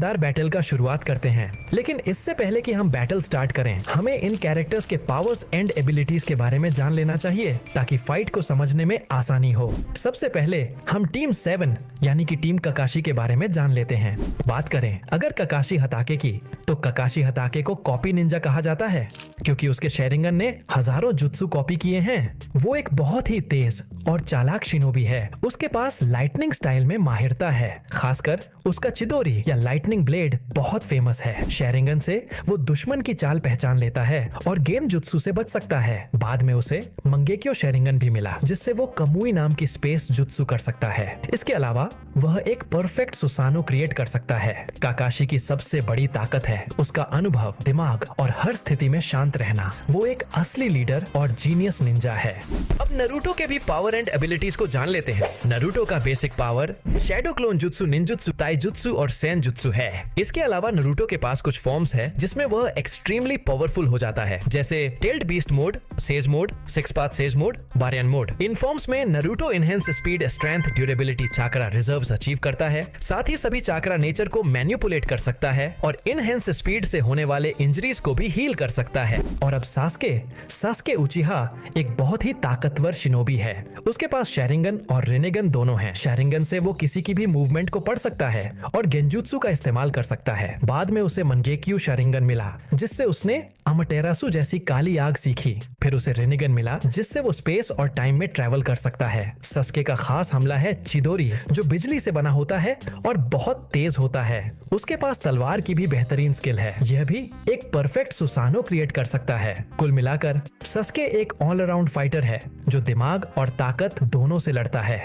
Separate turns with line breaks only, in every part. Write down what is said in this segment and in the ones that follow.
Battle का शुरुआत करते हैं। लेकिन इससे पहले कि हम बैटल स्टार्ट करें, हमें इन कैरेक्टर्स के पावर्स एंड एबिलिटीज के बारे में जान लेना चाहिए ताकि फाइट को समझने में आसानी हो। सबसे पहले हम टीम 7 यानी कि टीम ककाशी के बारे में जान लेते हैं। बात करें अगर ककाशी हताके की, तो ककाशी हताके को कॉपी निंजा कहा जाता है क्योंकि उसके शेरिंगन ने हजारों जुत्सु कॉपी किए हैं। वो एक बहुत ही तेज और चालाक शिनोबी है। उसके पास लाइटनिंग स्टाइल में माहिरता है, खासकर उसका चिदोरी या लाइटनिंग ब्लेड बहुत फेमस है। शेरिंगन से वो दुश्मन की चाल पहचान लेता है और गेन जुत्सु से बच सकता है। बाद में उसे मंगेक्यो शेरिंगन भी मिला जिससे वो कमुई नाम की स्पेस जुत्सु कर सकता है। इसके अलावा वह एक परफेक्ट सुसानो क्रिएट कर सकता है। काकाशी की सबसे बड़ी ताकत है उसका अनुभव, दिमाग और हर स्थिति में शांत रहना। वो एक असली लीडर और जीनियस निंजा है। अब नारुतो के भी पावर एंड एबिलिटीज को जान लेते हैं। नारुतो का basic power shadow clone jutsu, ninjutsu, taijutsu और सेन जुत्सु है। इसके अलावा नारुतो के पास कुछ फॉर्म्स है जिसमें वह एक्सट्रीमली पावरफुल हो जाता है, जैसे tailed beast mode, sage mode, six path sage mode, baryon mode. इन फॉर्म्स में Naruto enhance speed, strength, durability, chakra reserves achieve करता है। साथ ही सभी चाक्रा नेचर को मैनिपुलेट कर सकता है और इनहेंस स्पीड से होने वाले इंजरीज को भी हील कर सकता है। और अब सास्के उचिहा एक बहुत ही ताकतवर शिनोबी है। उसके पास शेरिंगन और रेनेगन दोनों हैं। शेरिंगन से वो किसी की भी मूवमेंट को पढ़ सकता है और गेंजुत्सु का इस्तेमाल कर सकता है। बाद में उसे मंगेक्यू शेरिंगन मिला जिससे उसने अमटेरासु जैसी काली आग सीखी। फिर उसे रेनेगन मिला जिससे वो स्पेस और टाइम में ट्रैवल कर सकता है। सस्के का खास हमला है चिदोरी जो बिजली से बना होता है और बहुत तेज होता है। उसके पास तलवार की भी बेहतरीन स्किल है। यह भी एक परफेक्ट सुसानो क्रिएट कर सकता है। कुल मिलाकर सस्के एक ऑल अराउंड फाइटर है जो दिमाग और ताकत दोनों से लड़ता है।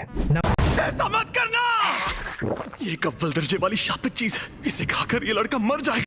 ऐसा मत करना! ये कव्वल दर्जे वाली शापित चीज है, इसे खाकर ये लड़का मर जाएगा।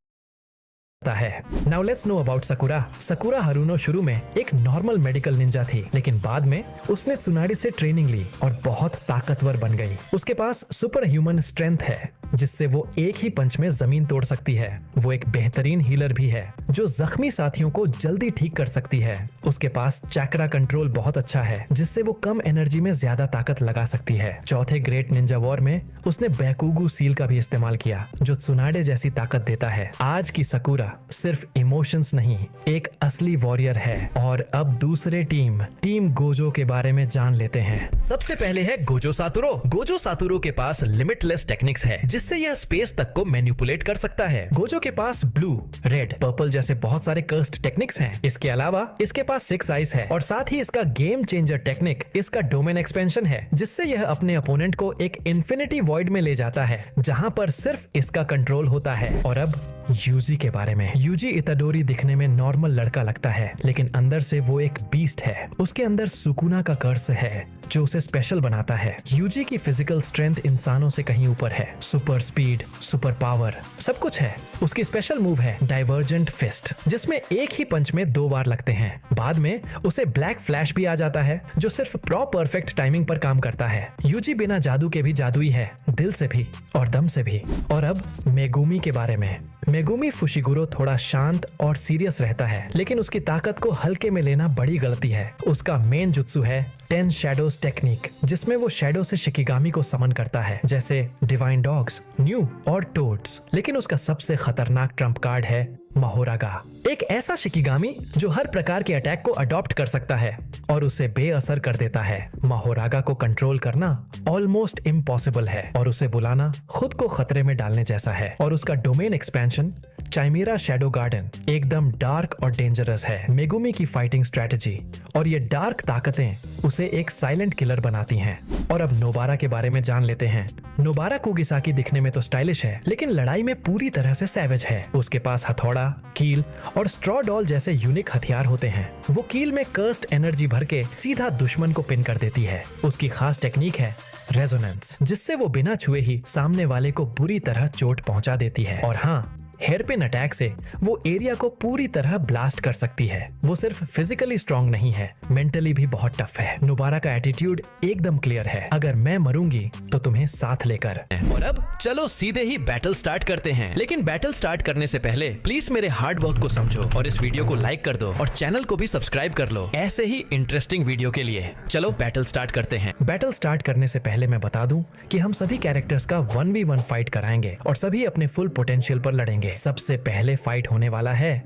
है। Now let's know about Sakura. Sakura Haruno शुरू में एक नॉर्मल मेडिकल निंजा थी, लेकिन बाद में उसने त्सुनाडी से ट्रेनिंग ली और बहुत ताकतवर बन गई। उसके पास सुपर ह्यूमन स्ट्रेंथ है जिससे वो एक ही पंच में जमीन तोड़ सकती है। वो एक बेहतरीन हीलर भी है जो जख्मी साथियों को जल्दी ठीक कर सकती है। उसके पास चैक्रा कंट्रोल बहुत अच्छा है जिससे वो कम एनर्जी में ज्यादा ताकत लगा सकती है। चौथे ग्रेट निंजा वॉर में उसने बैकुगु सील का भी इस्तेमाल किया जो त्सुनाडे जैसी ताकत देता है। आज की सकुरा सिर्फ इमोशंस नहीं, एक असली वॉरियर है। और अब दूसरे टीम गोजो के बारे में जान लेते हैं। सबसे पहले है गोजो सातुरो। गोजो सातुरो के पास लिमिटलेस टेक्निक्स है जिससे यह स्पेस तक को मैनिपुलेट कर सकता है। गोजो के पास ब्लू, रेड, पर्पल जैसे बहुत सारे कर्स्ड टेक्निक्स हैं। इसके अलावा इसके पास 6 आइज है और साथ ही इसका गेम चेंजर टेक्निक इसका डोमेन एक्सपेंशन है जिससे यह अपने अपोनेंट को एक इन्फिनिटी वॉइड में ले जाता है जहां पर सिर्फ इसका कंट्रोल होता है। और अब यूजी के बारे में। यूजी इताडोरी दिखने में नॉर्मल लड़का लगता है लेकिन अंदर से वो एक बीस्ट है। उसके अंदर सुकुना का कर्स है जो उसे स्पेशल बनाता है। यूजी की फिजिकल स्ट्रेंथ इंसानों से कहीं ऊपर है। सुपर स्पीड, सुपर पावर, सब कुछ है। उसकी स्पेशल मूव है डाइवर्जेंट फिस्ट जिसमें एक ही पंच में 2 बार लगते हैं। बाद में उसे ब्लैक फ्लैश भी आ जाता है जो सिर्फ परफेक्ट टाइमिंग पर काम करता है। यूजी बिना जादू के भी जादुई है, दिल से भी और दम से भी। और अब मेगुमी के बारे में। मेगुमी फुशिगुरो थोड़ा शांत और सीरियस रहता है लेकिन उसकी ताकत को हल्के में लेना बड़ी गलती है। उसका मेन जुत्सु है 10 शैडोज टेक्निक जिसमें वो शैडो से शिकिगामी को समन करता है जैसे डिवाइन डॉग्स, न्यू और टोड्स। लेकिन उसका सबसे खतरनाक ट्रम्प कार्ड है महोरागा, एक ऐसा शिकिगामी जो हर प्रकार के अटैक को अडॉप्ट कर सकता है और उसे बेअसर कर देता है। महोरागा को कंट्रोल करना ऑलमोस्ट इम्पॉसिबल है और उसे बुलाना खुद को खतरे में डालने जैसा है। और उसका डोमेन एक्सपेंशन चाइमेरा शैडो गार्डन एकदम डार्क और डेंजरस है। मेगुमी की फाइटिंग स्ट्रेटेजी और ये डार्क ताकतें उसे एक साइलेंट किलर बनाती हैं। और अब नोबारा के बारे में जान लेते हैं। नोबारा कुगिसाकी दिखने में तो स्टाइलिश है लेकिन लड़ाई में पूरी तरह से सैवेज है। उसके पास हथौड़ा, कील और स्ट्रॉ डॉल जैसे यूनिक हथियार होते हैं। वो कील में कर्स्ड एनर्जी भर के सीधा दुश्मन को पिन कर देती है। उसकी खास टेक्निक है रेजोनेंस जिससे वो बिना छुए ही सामने वाले को बुरी तरह चोट पहुंचा देती है। और हाँ, हेयरपिन अटैक से वो एरिया को पूरी तरह ब्लास्ट कर सकती है। वो सिर्फ फिजिकली स्ट्रांग नहीं है, मेंटली भी बहुत टफ है। नुबारा का एटीट्यूड एकदम क्लियर है, अगर मैं मरूंगी तो तुम्हें साथ लेकर।
और अब चलो सीधे ही बैटल स्टार्ट करते हैं। लेकिन बैटल स्टार्ट करने से पहले प्लीज मेरे हार्ड वर्क को समझो और इस वीडियो को लाइक कर दो और चैनल को भी सब्सक्राइब कर लो ऐसे ही इंटरेस्टिंग वीडियो के लिए। चलो बैटल स्टार्ट करते हैं।
बैटल स्टार्ट करने से पहले मैं बता दूं कि हम सभी कैरेक्टर्स का 1v1 फाइट कराएंगे और सभी अपने फुल पोटेंशियल पर लड़ेंगे। सबसे पहले फाइट होने वाला है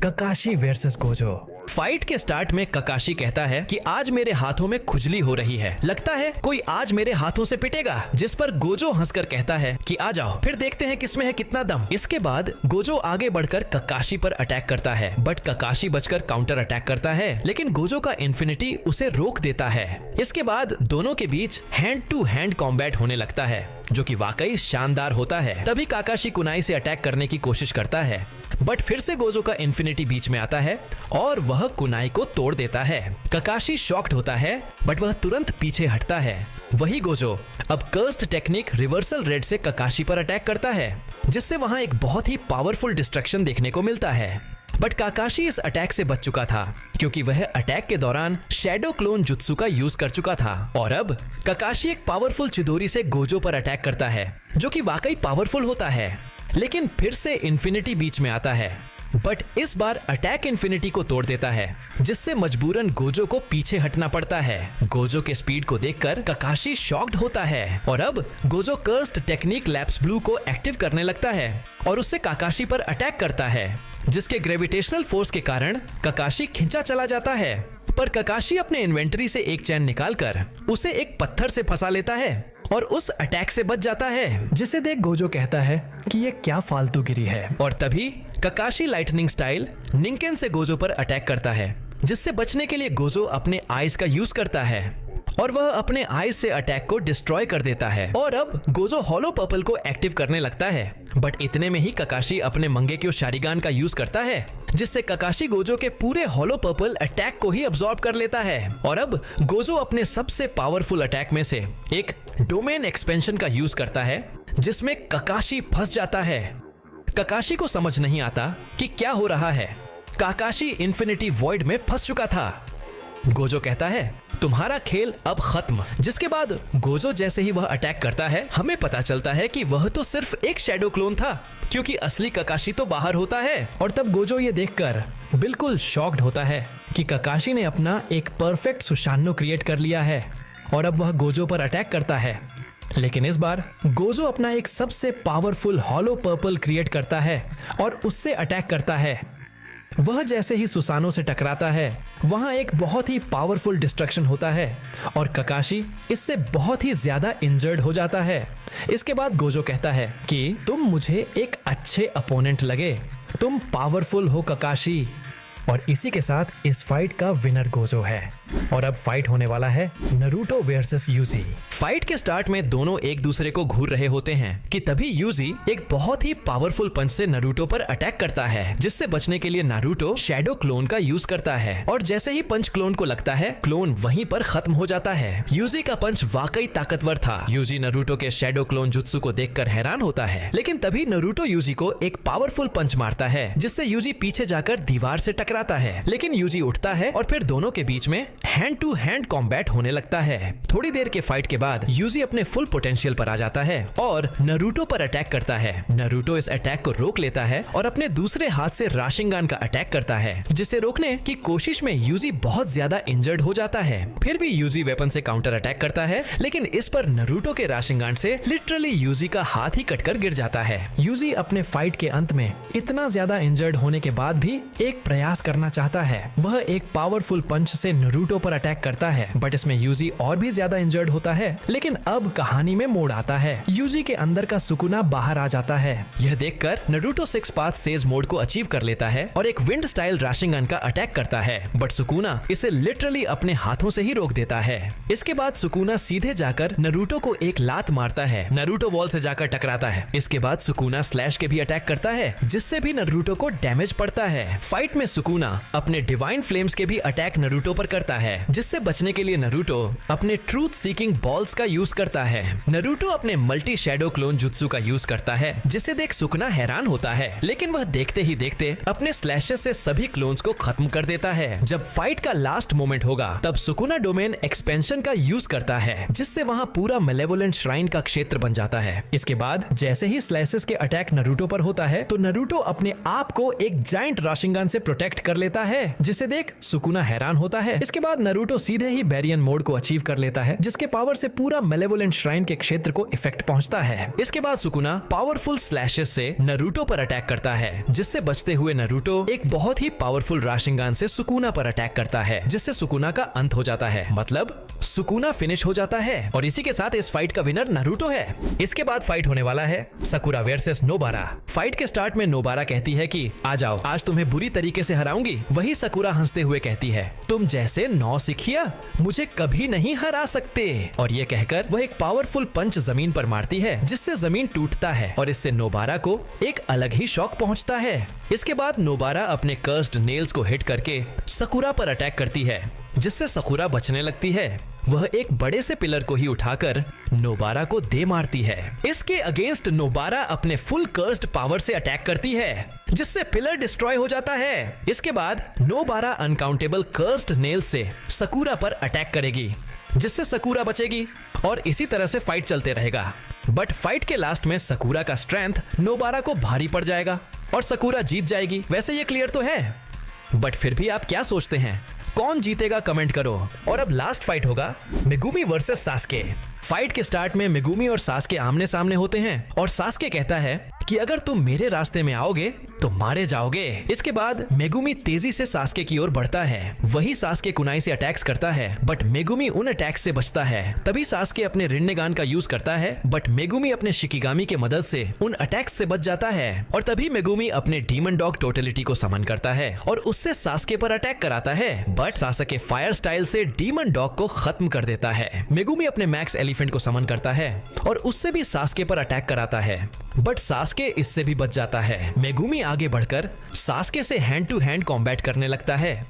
ककाशी वर्सेस गोजो।
फाइट के स्टार्ट में ककाशी कहता है कि आज मेरे हाथों में खुजली हो रही है, लगता है कोई आज मेरे हाथों से पिटेगा। जिस पर गोजो हंसकर कहता है कि आ जाओ, फिर देखते हैं किसमें है कितना दम। इसके बाद गोजो आगे बढ़कर ककाशी पर अटैक करता है, बट ककाशी बचकर काउंटर अटैक करता है, लेकिन गोजो का इन्फिनिटी उसे रोक देता है। इसके बाद दोनों के बीच हैंड टू हैंड कॉम्बैट होने लगता है, जो कि वाकई शानदार होता है। तभी काकाशी कुनाई से अटैक करने की कोशिश करता है, बट फिर से गोजो का इन्फिनिटी बीच में आता है और वह कुनाई को तोड़ देता है। ककाशी शॉक्ड होता है, बट वह तुरंत पीछे हटता है। वही गोजो अब कर्स्ड टेक्निक रिवर्सल रेड से ककाशी पर अटैक करता है, जिससे वहां एक बहुत ही पावरफुल डिस्ट्रक्शन देखने को मिलता है। बट काकाशी इस अटैक से बच चुका था, क्योंकि वह अटैक के दौरान शैडो क्लोन जुत्सु का यूज कर चुका था। और अब ककाशी एक पावरफुल चिदोरी से गोजो पर अटैक करता है, जो कि वाकई पावरफुल होता है। लेकिन फिर से इन्फिनिटी बीच में आता है, बट इस बार अटैक इन्फिनिटी को तोड़ देता है, जिससे मजबूरन गोजो को पीछे हटना पड़ता है। गोजो के स्पीड को देखकर ककाशी शॉक्ड होता है और अब Gojo cursed technique lapse blue को एक्टिव करने लगता है और उससे ककाशी पर अटैक करता है, जिसके ग्रेविटेशनल फोर्स के कारण ककाशी खींचा चला जाता है। पर ककाशी अपने इन्वेंटरी से एक चैन निकालकर उसे एक पत्थर से फंसा लेता है और उस अटैक से बच जाता है,
जिसे देख गोजो कहता है कि ये क्या फालतूगिरी है।
और तभी ककाशी लाइटनिंग स्टाइल निंकेन से गोजो पर अटैक करता है, जिससे बचने के लिए गोजो अपने आइज का यूज करता है और वह अपने आइज से अटैक को डिस्ट्रॉय कर देता है। और अब गोजो हॉलो पर्पल को एक्टिव करने लगता है, बट इतने में ही ककाशी अपने मंगेक्यो शारिगान का यूज करता है, जिससे ककाशी गोजो के पूरे हॉलो पर्पल अटैक को ही अब्सॉर्ब कर लेता है। और अब गोजो अपने सबसे पावरफुल अटैक में से एक डोमेन एक्सपेंशन का यूज करता है, जिसमें ककाशी फंस जाता है। ककाशी को समझ नहीं आता कि क्या हो रहा है। ककाशी इन्फिनिटी वॉइड में फंस चुका था। गोजो कहता है तुम्हारा खेल अब खत्म। जिसके बाद गोजो जैसे ही वह अटैक करता है, हमें पता चलता है कि वह तो सिर्फ एक शैडो क्लोन था, क्योंकि असली ककाशी तो बाहर होता है।
और तब गोजो ये देखकर बिल्कुल शॉक्ड होता है कि ककाशी ने अपना एक परफेक्ट सुशानो क्रिएट कर लिया है और अब वह गोजो पर अटैक करता है। लेकिन इस बार गोजो अपना एक सबसे पावरफुल हॉलो पर्पल क्रिएट करता है और उससे अटैक करता है। वह जैसे ही सुसानो से टकराता है, वहां एक बहुत ही पावरफुल डिस्ट्रक्शन होता है और ककाशी इससे बहुत ही ज्यादा इंजर्ड हो जाता है। इसके बाद गोजो कहता है कि तुम मुझे एक अच्छे अपोनेंट लगे, तुम पावरफुल हो ककाशी। और इसी के साथ इस फाइट का विनर गोजो है। और अब फाइट होने वाला है नरूटो वर्सेस यूजी।
फाइट के स्टार्ट में दोनों एक दूसरे को घूर रहे होते हैं कि तभी यूजी एक बहुत ही पावरफुल पंच से नारुतो पर अटैक करता है, जिससे बचने के लिए नारुतो शैडो क्लोन का यूज करता है। और जैसे ही पंच क्लोन को लगता है, क्लोन वहीं पर खत्म हो जाता है। यूजी का पंच वाकई ताकतवर था। यूजी नारुतो के शैडो क्लोन जुत्सु को देखकर हैरान होता है, लेकिन तभी नारुतो यूजी को एक पावरफुल पंच मारता है, जिससे यूजी पीछे जाकर दीवार से टकराता है। लेकिन यूजी उठता है और फिर दोनों के बीच में हैंड टू हैंड कॉम्बैट होने लगता है। थोड़ी देर के फाइट के बाद यूजी अपने फुल पोटेंशियल पर आ जाता है और नारुतो पर अटैक करता है। नारुतो इस अटैक को रोक लेता है और अपने दूसरे हाथ से राशिंगान का अटैक करता है, जिसे रोकने की कोशिश में यूजी बहुत ज्यादा इंजर्ड हो जाता है। फिर भी यूजी वेपन से काउंटर अटैक करता है, लेकिन इस पर नारुतो के राशिंगान से लिटरली यूजी का हाथ ही कटकर गिर जाता है।
यूजी अपने फाइट के अंत में इतना ज्यादा इंजर्ड होने के बाद भी एक प्रयास करना चाहता है। वह एक पावरफुल पंच से नारुतो पर अटैक करता है, बट इसमें यूजी और भी ज्यादा इंजर्ड होता है। लेकिन अब कहानी में मोड़ आता है। यूजी के अंदर का सुकुना बाहर आ जाता है।
यह देखकर नारुतो 6 पाथ सेज मोड को अचीव कर लेता है और एक विंड स्टाइल राशिंगन का अटैक करता है, बट सुकुना इसे लिटरली अपने हाथों से ही रोक देता है। इसके बाद सुकुना सीधे जाकर नारुतो को एक लात मारता है। नारुतो वॉल से जाकर टकराता है। इसके बाद सुकुना स्लैश के भी अटैक करता है, जिससे भी नारुतो को डैमेज पड़ता है। फाइट में सुकुना अपने डिवाइन फ्लेम्स के भी अटैक नारुतो पर करता है, जिससे बचने के लिए नारुतो अपने ट्रूथ सीकिंग बॉल्स का यूज करता है। नारुतो अपने मल्टी शैडो क्लोन जुत्सु का यूज करता है, जिसे देख सुकुना हैरान होता है, लेकिन वह देखते ही देखते अपने स्लैशेस से सभी क्लोन्स को खत्म कर देता है। जब फाइट का लास्ट मोमेंट होगा तब सुकुना डोमेन एक्सपेंशन का यूज करता है, जिससे वहां पूरा मेलेवोलेंट श्राइन का क्षेत्र बन जाता है। इसके बाद जैसे ही स्लैशेस के अटैक नारुतो पर होता है तो नारुतो अपने आप को एक जायंट राशिंगन से प्रोटेक्ट कर लेता है, जिसे देख सुकुना हैरान होता है। इसके बाद नारुतो सीधे ही बैरियन मोड को अचीव कर लेता है, जिसके पावर से पूरा मेलेवोलेंट श्राइन के क्षेत्र को इफेक्ट पहुंचता है। इसके बाद सुकुना पावरफुल स्लैशेस से नारुतो पर अटैक करता है, जिससे बचते हुए नारुतो एक बहुत ही पावरफुल राशिंगन से सुकुना पर अटैक करता है, जिससे सुकुना का अंत हो जाता है, मतलब सुकुना फिनिश हो जाता है। और इसी के साथ इस फाइट का विनर नारुतो है। इसके बाद फाइट होने वाला है सकुरा वर्सेस नोबारा। फाइट के स्टार्ट में नोबारा कहती है कि आ जाओ, आज तुम्हें बुरी तरीके से हराऊंगी। वही सकुरा हंसते हुए कहती है, तुम जैसे नौसिखिया मुझे कभी नहीं हरा सकते। और ये कहकर वह एक पावरफुल पंच जमीन पर मारती है, जिससे जमीन टूटता है और इससे नोबारा को एक अलग ही शॉक पहुंचता है। इसके बाद नोबारा अपने कर्स्ड नेल्स को हिट करके सकुरा पर अटैक करती है, जिससे सकुरा बचने लगती है। वह एक बड़े से पिलर को ही उठाकर नोबारा को दे मारती है। इसके अगेंस्ट नोबारा अपने फुल कर्स्ड पावर से अटैक करती है, जिससे पिलर डिस्ट्रॉय हो जाता है। इसके बाद नोबारा अनकाउंटेबल कर्स्ड नेल से सकुरा पर अटैक करेगी, जिससे सकुरा बचेगी और इसी तरह से फाइट चलते रहेगा। बट फाइट के लास्ट में सकुरा का स्ट्रेंथ नोबारा को भारी पड़ जाएगा और सकुरा जीत जाएगी। वैसे ये क्लियर तो है, बट फिर भी आप क्या सोचते हैं, कौन जीतेगा कमेंट करो। और अब लास्ट फाइट होगा मेगुमी वर्सेस सास्के। फाइट के स्टार्ट में मेगुमी और सास्के आमने सामने होते हैं और सास्के कहता है कि अगर तुम मेरे रास्ते में आओगे तो मारे जाओगे। इसके बाद मेगुमी तेजी से सास्के की ओर बढ़ता है। वही सास्के कुनाई से अटैक्स करता है, बट मेगुमी उन अटैक्स से बचता है। तभी सास्के अपने रिन्नेगान का यूज करता है, बट मेगुमी अपने शिकिगामी के मदद से उन अटैक्स से बच जाता है। और तभी मेगुमी अपने डीमन डॉग टोटलिटी को समन करता है और उससे सास्के पर अटैक कराता है, बट सास्के फायर स्टाइल से डीमन डॉग को खत्म कर देता है। मेगुमी अपने मैक्स एलिफेंट को समन करता है और उससे भी सास्के पर अटैक कराता है, बट सास्के इससे भी बच जाता है। मेगुमी आगे बढ़कर सास्के से हैंड टू हैंड कॉम्बैट करने लगता है।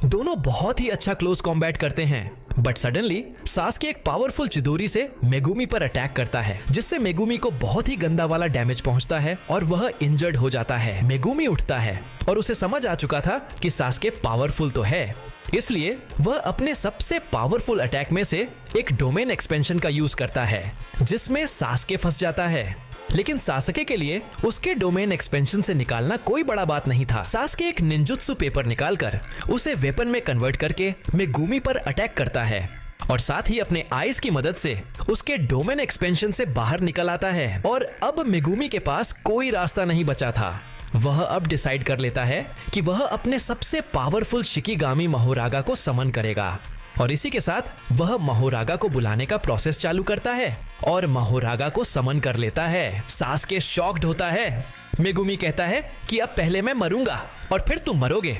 दोनों बहुत ही अच्छा क्लोज कॉम्बैट करते हैं, बट सडनली सास्के एक पावरफुल चिदोरी से मेगुमी पर अटैक करता है, जिससे मेगुमी को बहुत ही गंदा वाला डैमेज पहुंचता है और वह इंजर्ड हो जाता है। मेगुमी उठता है और उसे समझ आ चुका था कि सास्के पावरफुल तो है, इसलिए वह अपने सबसे पावरफुल अटैक में से एक डोमेन एक्सपेंशन का यूज करता है, जिसमें सास्के फंस जाता है। लेकिन सास्के के लिए उसके डोमेन एक्सपेंशन से निकालना कोई बड़ा बात नहीं था। सास्के एक निंजुत्सु पेपर निकालकर उसे वेपन में कन्वर्ट करके मेगुमी पर अटैक करता है और साथ ही अपने आइस की मदद से उसके डोमेन एक्सपेंशन से बाहर निकल आता है। और अब मेगुमी के पास कोई रास्ता नहीं बचा था। वह अब डिसाइड कर लेता है कि वह अपने सबसे पावरफुल शिकिगामी महोरागा को समन करेगा और इसी के साथ वह महोरागा को बुलाने का प्रोसेस चालू करता है और महोरागा को समन कर लेता है। सास्के शॉक्ड होता है। मेगुमी कहता है कि अब पहले मैं मरूंगा और फिर तुम मरोगे।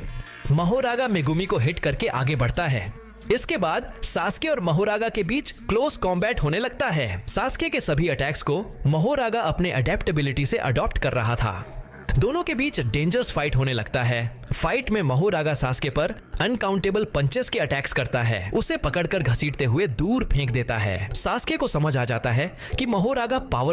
महोरागा मेगुमी को हिट करके आगे बढ़ता है। इसके बाद सास्के और महोरागा के बीच क्लोज कॉम्बैट होने लगता है। सास्के के सभी अटैक्स को महोरागा अपने अडेप्टेबिलिटी से अडॉप्ट कर रहा था। दोनों के बीच डेंजरस फाइट होने लगता है। फाइट में महोरागा सास्के पर अनकाउंटेबल पंचेस के अटैक्स करता है, उसे पकड़कर घसीटते हुए दूर फेंक देता है। सास्के को समझ आ जाता है कि महोरागा पावर